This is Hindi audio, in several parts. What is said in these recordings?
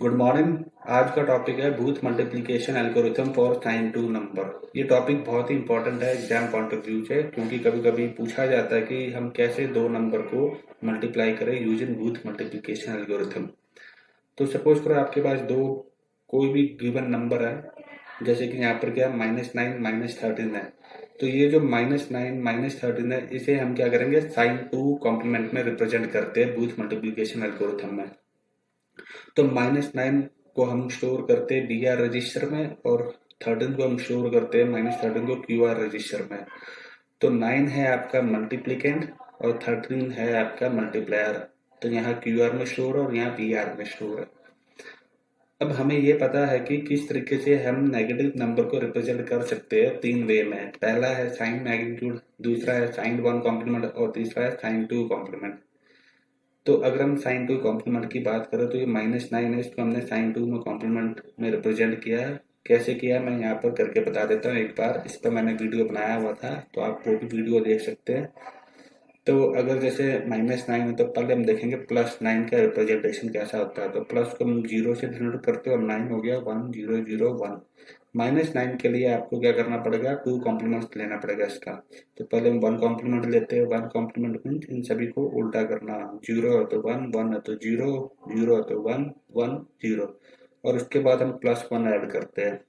Good morning. आज का टॉपिक है booth multiplication algorithm for sign to number. ये टॉपिक बहुत ही इंपॉर्टेंट है एग्जाम पॉइंट ऑफ व्यू से, क्योंकि कभी कभी पूछा जाता है कि हम कैसे दो नंबर को मल्टीप्लाई करें यूजिंग बूथ मल्टीप्लिकेशन एल्गोरिथम। तो सपोज करो आपके पास दो कोई भी गिवन नंबर है, जैसे कि यहाँ पर क्या -9 -13 है। तो ये जो -9 -13 है, इसे हम क्या करेंगे, साइन टू कॉम्प्लीमेंट में रिप्रेजेंट करते हैं बूथ मल्टीप्लिकेशन एल्गोरिथम में। तो -9 को हम स्टोर करते हैं BR रजिस्टर में, और 13 को हम स्टोर करते हैं -13 को QR रजिस्टर में। तो 9 है आपका मल्टीप्लिकेंट और 13 है आपका मल्टीप्लायर। तो यहाँ QR में स्टोर और यहाँ BR में स्टोर है। अब हमें ये पता है कि किस तरीके से हम नेगेटिव नंबर को रिप्रेजेंट कर सकते हैं तीन वे में। पहला है साइन मैग्नीट्यूड, दूसरा है साइन 1 कॉम्प्लीमेंट और तीसरा है साइन 2 कॉम्प्लीमेंट। तो अगर हम साइन टू कॉम्प्लीमेंट की बात करें तो ये -9 है, इसको हमने साइन टू में कॉम्प्लीमेंट में रिप्रेजेंट किया है। कैसे किया है मैं यहाँ पर करके बता देता हूँ एक बार। इस पर मैंने वीडियो बनाया हुआ था, तो आप वो भी वीडियो देख सकते हैं। तो अगर जैसे -9 है तो पहले हम देखेंगे +9 का रिप्रेजेंटेशन कैसा होता है। तो प्लस को हम 0 से डिनोट करते हैं और 9 हो गया 1 0 0 1। -9 के लिए आपको क्या करना पड़ेगा, 2 कॉम्प्लीमेंट लेना पड़ेगा इसका। तो पहले हम 1 कॉम्प्लीमेंट लेते हैं। 1 कॉम्प्लीमेंट मीन्स इन सभी को उल्टा करना। 0 है तो 1, 1 है तो 0, 0 है तो 1, 1 0। और उसके बाद हम +1 ऐड करते हैं।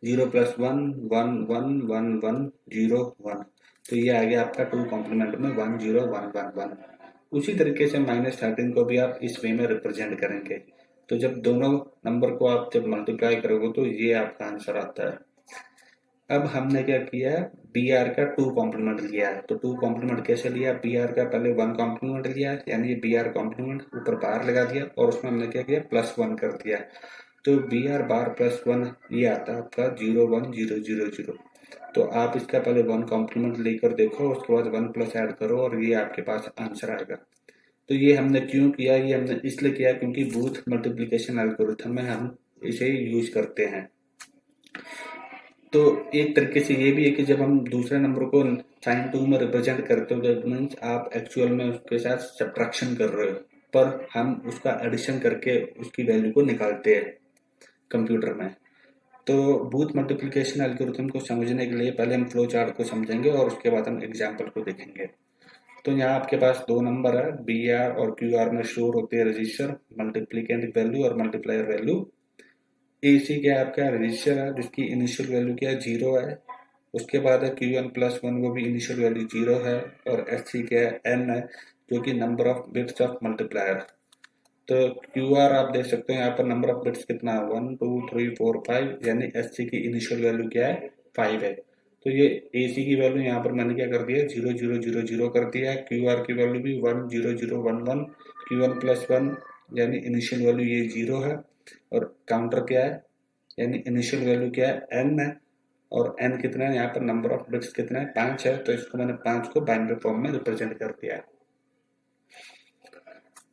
0 + 1 1 1 1 1 0 1। तो ये आ गया आपका 2 कॉम्प्लीमेंट में 1 0 1 1 1। उसी तरीके से -13 को भी आप इस वे में रिप्रेजेंट करेंगे। तो जब दोनों नंबर को आप जब मल्टीप्लाई करोगे तो ये आपका आंसर आता है। अब हमने क्या किया है, BR का 2 कॉम्प्लीमेंट लिया है। तो 2 कॉम्प्लीमेंट कैसे लिया, BR का पहले 1 कॉम्प्लीमेंट लिया, यानी BR कॉम्प्लीमेंट ऊपर बाहर लगा दिया और उसमें हमने क्या किया, +1 कर दिया। तो BR बार +1 ये आता है आपका 0 1 0 0 0। तो आप इसका पहले 1 कॉम्प्लीमेंट लेकर देखो, उसके बाद 1 प्लस ऐड करो और ये आपके पास आंसर आएगा। तो ये हमने क्यों किया, ये हमने इसलिए किया क्योंकि बूथ मल्टीप्लिकेशन एल्गोरिथम में हम इसे यूज करते हैं। तो एक तरीके से ये भी है कि जब हम दूसरे नंबर को साइन टू में रिप्रेजेंट करते हो, दैट मीन्स आप एक्चुअल में उसके साथ सब्ट्रैक्शन कर रहे हो, पर हम उसका एडिशन करके उसकी वैल्यू को निकालते हैं कंप्यूटर में। तो बूथ मल्टीप्लिकेशन एल्गोरिथम को समझने के लिए पहले हम फ्लो चार्ट को समझेंगे और उसके बाद हम एग्जाम्पल को देखेंगे। तो यहाँ आपके पास दो नंबर है, BR और QR में स्टोर होते हैं रजिस्टर, मल्टीप्लिकेंट वैल्यू और मल्टीप्लायर वैल्यू। AC क्या है, आपका रजिस्टर है जिसकी इनिशियल वैल्यू क्या है, 0 है। उसके बाद है Qn+1, वो भी इनिशियल वैल्यू 0 है। और SC क्या है, N है, जो कि number of bits of multiplier. तो QR आप देख सकते हैं यहाँ पर नंबर ऑफ बिट्स कितना है, 1 2 3 4 5, यानी SC की इनिशियल वैल्यू क्या है, 5 है। तो ये AC की वैल्यू यहाँ पर मैंने क्या कर दिया, 0 0 0 0 कर दिया है। QR की वैल्यू भी 1 0 0 1 1। Qn+1 यानी इनिशियल वैल्यू ये 0 है। और काउंटर क्या है, यानी इनिशियल वैल्यू क्या है, N है। और N कितना है, यहाँ पर नंबर ऑफ बिट्स कितना है, 5 है। तो इसको मैंने 5 को बाइनरी फॉर्म में रिप्रेजेंट कर दिया है।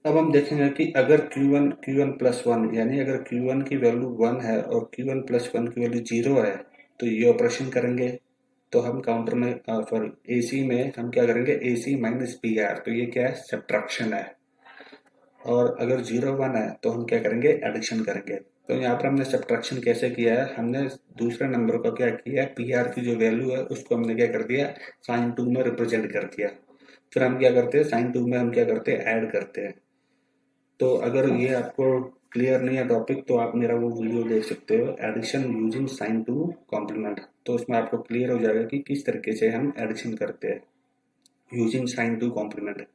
अब हम देखेंगे कि अगर Qn+1 यानी अगर Q1 की वैल्यू 1 है और Qn+1 की वैल्यू 0 है, तो ये ऑपरेशन करेंगे। तो हम काउंटर में सॉरी AC में हम क्या करेंगे, AC - BR। तो ये क्या है, सब्ट्रैक्शन है। और अगर 0 1 है तो हम क्या करेंगे, एडिशन करेंगे। तो यहाँ पर हमने सब्ट्रैक्शन कैसे किया है, हमने दूसरे नंबर को क्या किया है, PR की जो वैल्यू है उसको हमने क्या कर दिया, साइन टू में रिप्रेजेंट कर दिया। फिर हम क्या करते हैं, साइन टू में हम क्या करते हैं, ऐड करते हैं। तो अगर ये आपको क्लियर नहीं है टॉपिक, तो आप मेरा वो वीडियो देख सकते हो, addition using sign two complement. तो उसमें आपको क्लियर हो जाएगा कि किस तरीके से हम एडिशन करते हैं यूजिंग साइन टू कॉम्प्लीमेंट।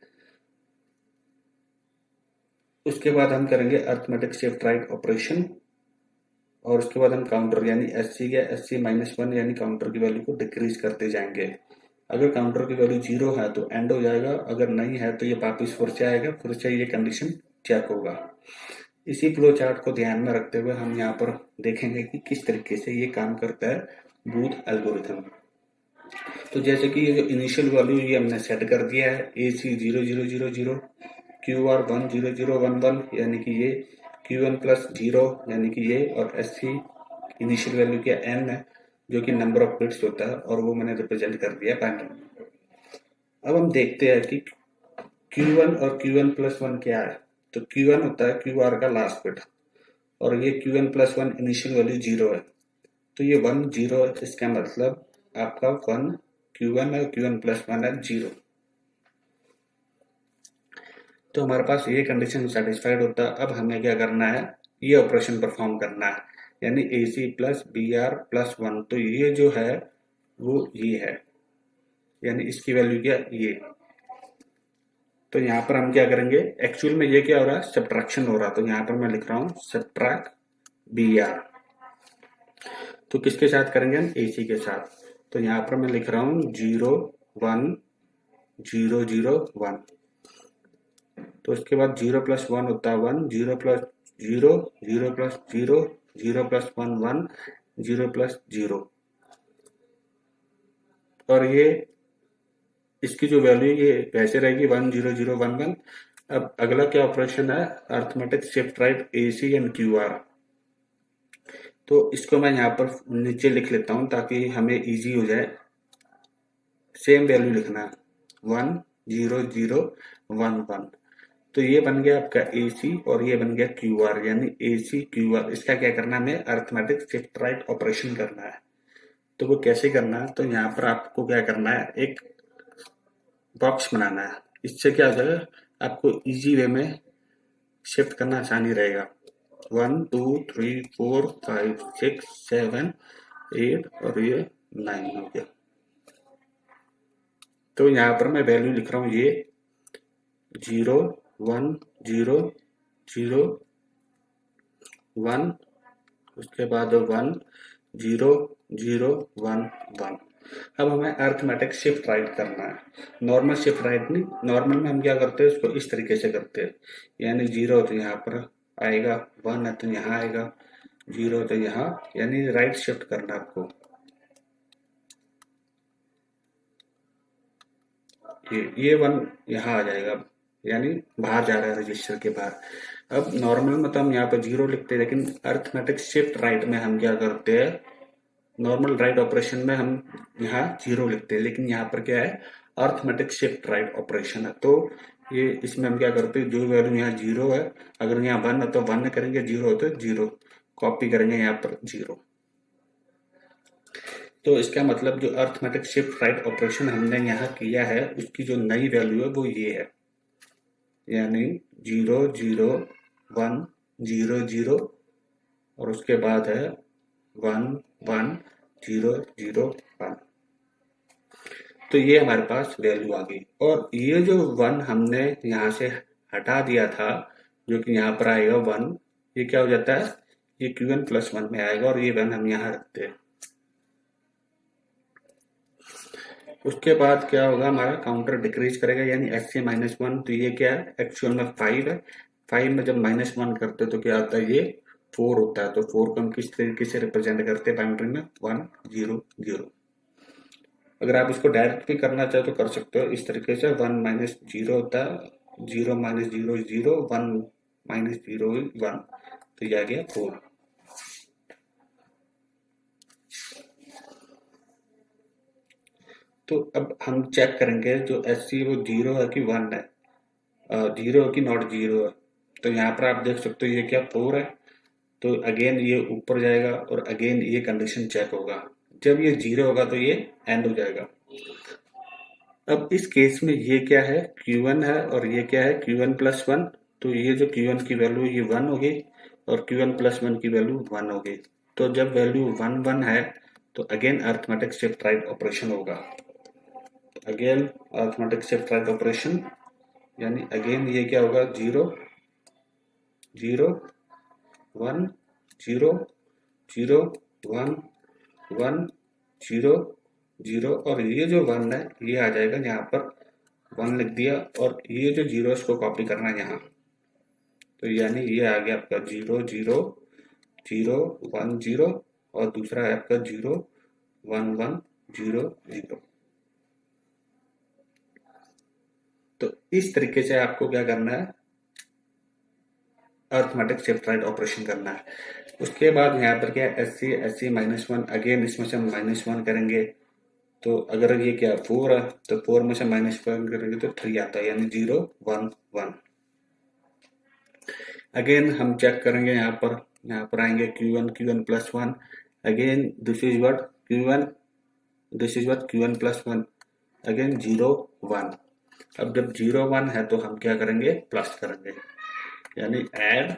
उसके बाद हम करेंगे अर्थमेटिक शिफ्ट राइट ऑपरेशन। और उसके बाद हम काउंटर यानी SC या SC-1 यानी काउंटर की वैल्यू को डिक्रीज करते जाएंगे। अगर काउंटर की वैल्यू 0 है तो एंड हो जाएगा, अगर नहीं है तो ये वापिस फिर से आएगा, फिर से ये कंडीशन चेक होगा। इसी फ्लो चार्ट को ध्यान में रखते हुए हम यहाँ पर देखेंगे कि किस तरीके से ये काम करता है बूथ एल्गोरिथम। तो जैसे कि ये जो इनिशियल वैल्यू ये हमने सेट कर दिया है, AC 0 0 0 0, QR 1 0 0 1 1 यानी कि ये, Qn+0 यानी कि ये, और SC इनिशियल वैल्यू क्या N है, जो कि नंबर ऑफ बिट्स होता है, और वो मैंने रिप्रेजेंट कर दिया बाइनरी। अब हम देखते हैं कि Q1 और Qn+1 क्या है। तो Q1 होता है QR का लास्ट बिट, और ये Qn plus one initial value 0 है, तो ये 1 0 है, इसका मतलब आपका 1 Q1 है, Qn प्लस वन है 0। तो हमारे पास ये कंडीशन सेटिस्फाइड होता है। अब हमें क्या करना है, ये ऑपरेशन परफॉर्म करना है, यानी AC प्लस BR प्लस 1। तो ये जो है वो ये है, यानी इसकी वैल्यू क्या, ये। तो यहाँ पर हम क्या करेंगे, एक्चुअल में ये क्या हो रहा है, सब्ट्रैक्शन हो रहा है, तो यहाँ पर मैं लिख रहा हूँ सब्ट्रैक्ट BR। तो किसके साथ करेंगे हम, AC के साथ। तो यहाँ पर मैं लिख रहा हूँ 0 1 0 0 1। तो इसके बाद 0 प्लस 1 होता है 1, 0 प्लस 0 0 प्लस 0 0 प्लस 1 1 0 प्लस 0। और ये इसकी जो वैल्यू ये वैसे रहेगी 1 0 0 1 1। अब अगला क्या ऑपरेशन है, arithmetic shift right AC and QR। तो इसको मैं यहाँ पर नीचे लिख लेता हूँ ताकि हमें इजी हो जाए। सेम वैल्यू लिखना है 1 0 0 1 1। तो ये बन गया आपका AC और ये बन गया QR, यानी AC QR। इसका क्या करना है, हमें अर्थमेटिक शिफ्ट राइट ऑपरेशन करना है। तो वो कैसे करना है, तो यहाँ पर आपको क्या करना है, एक बॉक्स बनाना है। इससे क्या हो जाएगा, आपको इजी वे में शिफ्ट करना आसानी रहेगा। 1 2 3 4 5 6 7 8 और ये 9 हो गया। तो यहाँ पर मैं वैल्यू लिख रहा हूँ ये 0 1 0 0 1, उसके बाद 1 0 0 1 1। अब हमें अर्थमेटिक शिफ्ट राइट करना है, नॉर्मल शिफ्ट राइट नहीं। नॉर्मल में हम क्या करते हैं, इसको इस तरीके से करते हैं, यानी 0 तो यहाँ पर आएगा, 1 है तो यहाँ आएगा, 0 तो यहाँ, यानी राइट शिफ्ट करना आपको। ये 1 यहाँ आ जाएगा, यानी बाहर जा रहा है रजिस्टर के बाहर। अब नॉर्मल में तो हम यहाँ पर 0 लिखते हैं, लेकिन अर्थमेटिक शिफ्ट राइट में हम क्या करते हैं, नॉर्मल राइट ऑपरेशन में हम यहाँ 0 लिखते हैं, लेकिन यहाँ पर क्या है, अर्थमेटिक शिफ्ट राइट ऑपरेशन है। तो ये इसमें हम क्या करते हैं, जो वैल्यू यहाँ 0 है, अगर यहाँ 1 है तो 1 करेंगे, 0 है तो 0 कॉपी करेंगे यहाँ पर 0। तो इसका मतलब जो अर्थमेटिक शिफ्ट राइट ऑपरेशन हमने यहाँ किया है, उसकी जो नई वैल्यू है वो ये है, यानी 0 0 1 0 0 और उसके बाद है 1 1 0 0 1। तो ये हमारे पास वैल्यू आ गई। और ये जो 1 हमने यहाँ से हटा दिया था, जो कि यहाँ पर आएगा 1, ये क्या हो जाता है, ये Qn प्लस 1 में आएगा और ये 1 हम यहाँ रखते हैं। उसके बाद क्या होगा, हमारा काउंटर डिक्रीज करेगा, यानी SC माइनस 1। तो ये क्या है, एक्चुअल में 5 है, 5 में जब -1 करते तो क्या आता है, ये 4 होता है। तो 4 को हम किस तरीके से रिप्रेजेंट करते हैं बाइनरी में, 1 0 0। अगर आप इसको डायरेक्ट भी करना चाहे तो कर सकते हो इस तरीके से, 1 माइनस 0 होता है, 0 माइनस 0 0, 1 माइनस 0 1। तो ये आ गया 4। तो अब हम चेक करेंगे जो SC वो 0 है कि 1 है, 0 की नॉट 0 है। तो यहाँ पर आप देख सकते हो ये क्या 4 है। तो अगेन ये ऊपर जाएगा और अगेन ये कंडीशन चेक होगा। जब ये 0 होगा तो ये एंड हो जाएगा। अब इस केस में ये क्या है, Q1 है और ये क्या है, Q1 प्लस 1। तो ये जो Q1 की वैल्यू ये 1 होगी और Q1 प्लस 1 की वैल्यू 1 होगी। तो जब वैल्यू 1 1 है तो again arithmetic shift right operation होगा। Again arithmetic shift right operation, यानी अगेन ये क्या होगा, 0 0 1 0 0 1 1 0 0। और ये जो 1 है ये आ जाएगा यहाँ पर, 1 लिख दिया और ये जो 0 है इसको कॉपी करना है यहाँ। तो यानी ये आ गया आपका 0 0 0 1 0 और दूसरा है आपका 0 1 1 0 0। तो इस तरीके से आपको क्या करना है, अर्थमेटिक शिफ्ट राइट ऑपरेशन करना है। उसके बाद यहाँ पर क्या है, SC माइनस 1। अगेन इसमें से हम -1 करेंगे, तो अगर ये क्या 4 है तो 4 में से -1 करेंगे तो 3 आता है, यानी 0 1 1। अगेन हम चेक करेंगे यहाँ पर यहाँ पर आएंगे Q1 plus one, again this is what Q1, this is what Q1 plus one, again 0 1। अब जब 0 1 है तो हम क्या करेंगे, प्लस करेंगे, यानी ऐड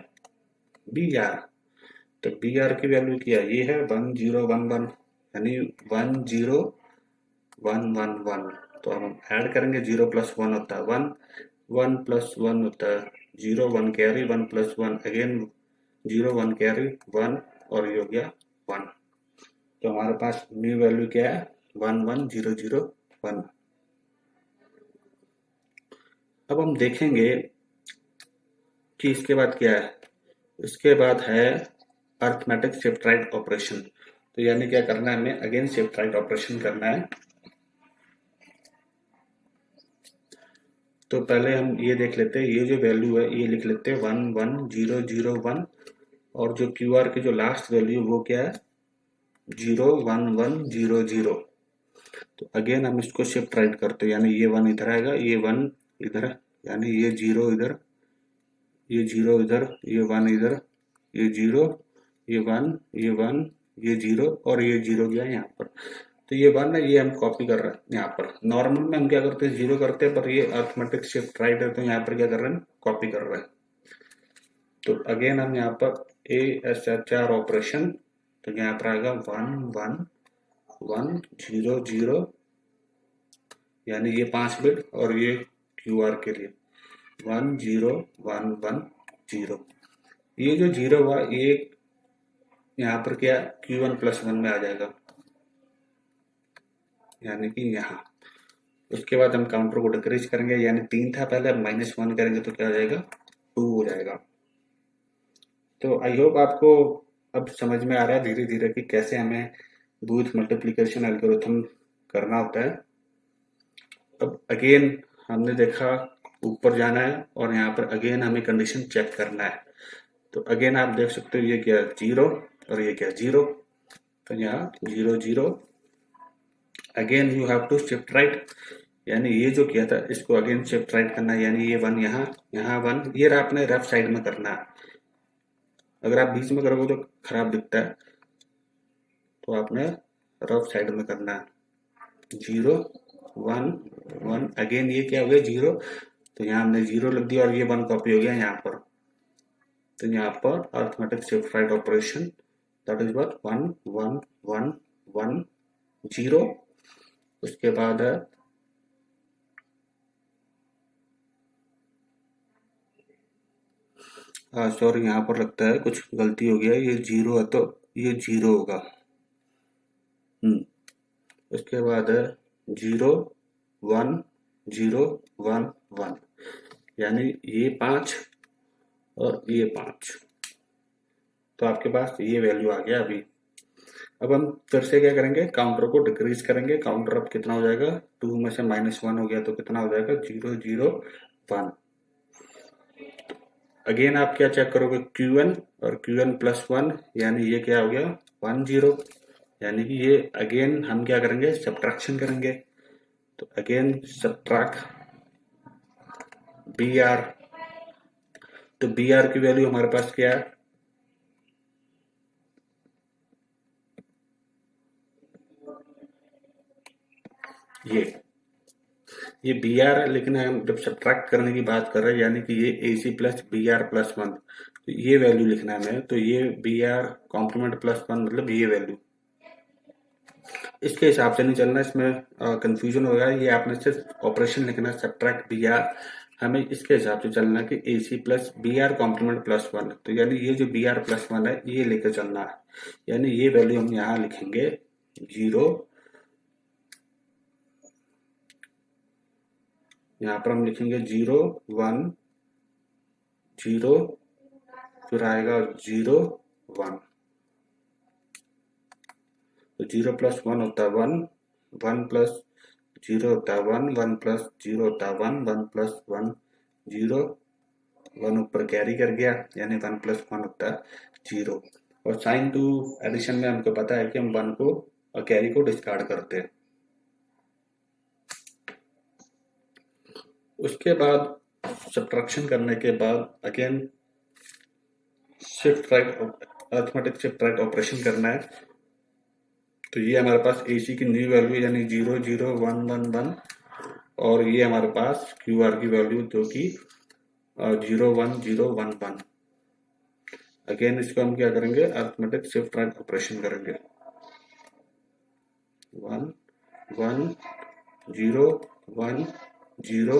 BR। तो BR की वैल्यू क्या ये है 1 0 1 1, यानी 1 0 1 1 1। तो अब हम ऐड करेंगे, 0 प्लस 1 होता है 1, 1 प्लस 1 होता है 0, 1 कैरी, 1 प्लस 1 अगेन 0 1 कैरी 1, और ये हो गया 1। तो हमारे पास न्यू वैल्यू क्या है 1 1 0 0 1। अब हम देखेंगे कि इसके बाद क्या है, इसके बाद है अर्थमेटिक शिफ्ट राइट ऑपरेशन। तो यानी क्या करना है हमें, अगेन शिफ्ट राइट ऑपरेशन करना है। तो पहले हम ये देख लेते हैं, ये जो वैल्यू है ये लिख लेते हैं 1 1 0 0 1, और जो QR की जो लास्ट वैल्यू वो क्या है 0 1 1 0 0। तो अगेन हम इसको शिफ्ट राइट करते हैं, यानी ये 1 इधर आएगा, ये 1 इधर, यानी ये 0 इधर, ये 0 इधर, ये 1 इधर, ये 0, ये 1, ये 1, ये 0, और ये 0 गया यहाँ पर। तो ये 1 है, ये हम कॉपी कर रहे हैं यहाँ पर। नॉर्मल में हम क्या करते हैं 0 करते हैं, पर ये अर्थमेटिक शिफ्ट राइट है तो यहाँ पर क्या कर रहे हैं, कॉपी कर रहे हैं। तो अगेन हम यहाँ पर ASHR ऑपरेशन, तो यहाँ पर आएगा 1 1 1 0 0, यानी ये 5 बिट, और ये QR के लिए 1 0 1 1 0। ये जो 0 हुआ ये यहाँ पर क्या Q1 प्लस 1 में आ जाएगा, यानी कि यहाँ। उसके बाद हम काउंटर को डिक्रीज करेंगे, यानी 3 था पहले, अब -1 करेंगे तो क्या हो जाएगा 2 हो जाएगा। तो आई होप आपको अब समझ में आ रहा है धीरे धीरे कि कैसे हमें बूथ मल्टीप्लिकेशन एल्गोरिथम करना होता है। अब अगेन हमने देखा ऊपर जाना है, और यहाँ पर अगेन हमें कंडीशन चेक करना है। तो अगेन आप देख सकते हो ये क्या 0 और ये क्या 0, तो यहाँ 0 0। Again you have to shift right, यानी ये जो किया था इसको अगेन शिफ्ट राइट करना है, यानी ये 1 यहाँ, यहाँ 1, ये आपने लेफ्ट साइड में करना है। अगर आप बीच में करोगे तो खराब दिखता है, तो आपने रफ साइड में करना है। 0 1 1, अगेन ये क्या हो गया 0, तो यहाँ हमने 0 लग दिया, और ये 1 कॉपी हो गया यहाँ पर। तो यहाँ पर arithmetic shift right operation, that is what 1 1 1 1 0। उसके बाद है सॉरी यहाँ पर लगता है कुछ गलती हो गया, ये 0 है तो ये 0 होगा। उसके बाद है 0 1 0 1 1, यानी ये 5 और ये 5। तो आपके पास ये वैल्यू आ गया अभी। अब हम फिर से क्या करेंगे, काउंटर को डिक्रीज करेंगे। काउंटर अब कितना हो जाएगा, 2 में से -1 हो गया तो कितना हो जाएगा 0 0 1। अगेन आप क्या चेक करोगे Q1 और Q1 प्लस 1, यानी ये क्या हो गया 1 0, यानी कि ये अगेन हम क्या करेंगे सब्ट्रैक्शन करेंगे। तो अगेन सब्ट्रैक्ट BR, तो BR की वैल्यू हमारे पास क्या है, ये BR है, लेकिन हम जब सब्ट्रैक्ट करने की बात कर रहे हैं, यानी कि ये AC प्लस BR प्लस 1, तो ये वैल्यू लिखना है हमें। तो ये BR कॉम्प्लीमेंट प्लस 1 मतलब ये वैल्यू, इसके हिसाब से नहीं चलना, इसमें कंफ्यूजन होगा। ये आपने सिर्फ ऑपरेशन लिखना है सब्ट्रैक्ट BR, हमें इसके हिसाब से चलना है कि AC plus BR complement plus 1। तो यानी ये जो BR प्लस 1 है ये लेकर चलना है, यानी ये वैल्यू हम यहाँ लिखेंगे 0, यहाँ पर हम लिखेंगे 0 1 0, फिर आएगा 0 1। तो 0 प्लस 1 होता है 1, 1 प्लस 0 होता है 1, 1 प्लस 0 होता है 1, 1 प्लस 1 0, 1 ऊपर कैरी कर गया, यानी 1 प्लस 1 होता है 0। और साइन टू एडिशन में हमको पता है कि हम 1 को और कैरी को डिस्कार्ड करते हैं। उसके बाद सब्ट्रैक्शन करने के बाद again shift right arithmetic subtract operation करना है। तो ये हमारे पास AC की न्यू वैल्यू यानी 0 0 1 1 1 और ये हमारे पास QR की वैल्यू जो कि 0 1 0 1 1। अगेन इसको हम क्या करेंगे, अर्थमेटिक सब्ट्रैक्ट ऑपरेशन करेंगे। 1 1 0 1 0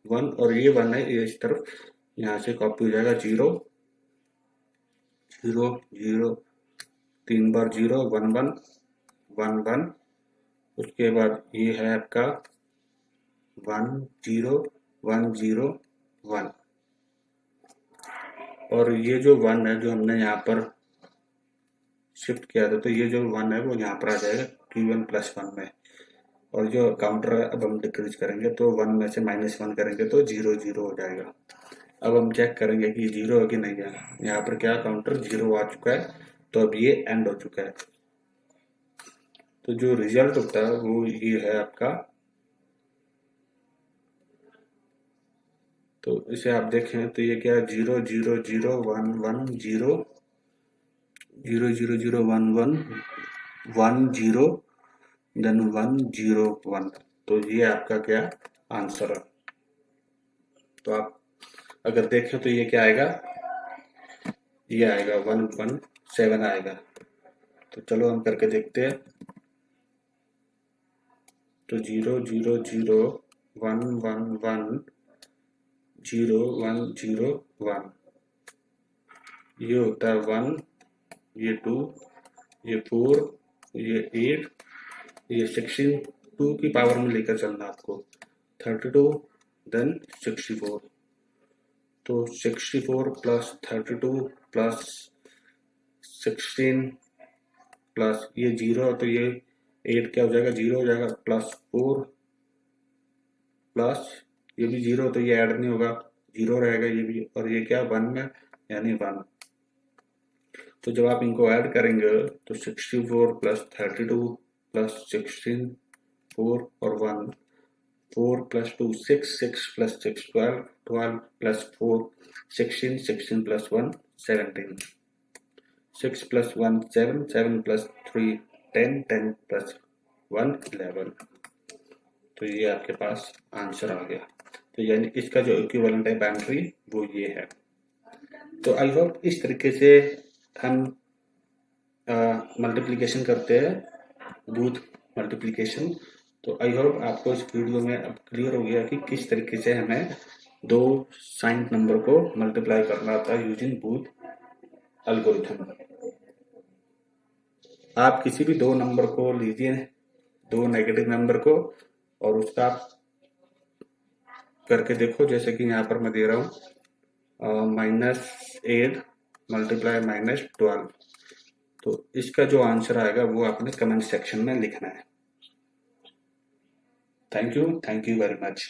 1 और ये 1 है, ये इस तरफ यहाँ से कॉपी हो जाएगा। 0 0 0 3 बार 0 1 1 1 1। उसके बाद ये है आपका 1 0 1 0 1 और ये जो 1 है जो हमने यहाँ पर शिफ्ट किया था, तो ये जो 1 है वो यहाँ पर आ जाएगा Q1 + 1 में। और जो काउंटर है अब हम डिक्रीज करेंगे, तो 1 में से -1 करेंगे तो 0 0 हो जाएगा। अब हम चेक करेंगे कि 0 है कि नहीं है। यहाँ पर क्या काउंटर 0 आ चुका है, तो अब ये एंड हो चुका है। तो जो रिजल्ट होता है वो ये है आपका। तो इसे आप देखें तो ये क्या है, 0 0 0 1 1 0 0 0 0 1 1 1 0 देन 1 0 1। तो ये आपका क्या आंसर है। तो आप अगर देखें तो ये क्या आएगा, ये आएगा 1 1 7 आएगा। तो चलो हम करके देखते हैं। तो 0 0 0 1 1 1 0 1 0 1 ये होता है 1, ये 2, ये 4, ये 8, ये 16 2 की पावर में लेकर चलना आपको। 32 देन 64। तो 64 + 32 + 16 प्लस ये 0 तो ये 8 क्या हो जाएगा, 0 हो जाएगा। +4 प्लस ये भी 0 तो ये ऐड नहीं होगा, 0 रहेगा ये भी। और ये क्या 1 में यानी 1। तो जब आप इनको ऐड करेंगे तो 64 + 32 + 16 4 और 1 4 + 2 6 6 + 6 12 12 + 4 16 16 + 1 17 6 + 1 7 7 + 3 10 10 + 1 11। तो ये आपके पास आंसर आ गया। तो यानी इसका जो इक्विवेलेंट है बाइनरी वो ये है। तो आई होप इस तरीके से हम मल्टीप्लिकेशन करते हैं, बूथ मल्टीप्लिकेशन। तो आई होप आपको इस वीडियो में अब क्लियर हो गया कि किस तरीके से हमें दो साइंड नंबर को मल्टीप्लाई करना होता है यूजिंग बूथ एल्गोरिथम। आप किसी भी दो नंबर को लीजिए, दो नेगेटिव नंबर को, और उसका आप करके देखो। जैसे कि यहाँ पर मैं दे रहा हूँ -8 × -12। तो इसका जो आंसर आएगा वो आपने कमेंट सेक्शन में लिखना है। Thank you very much.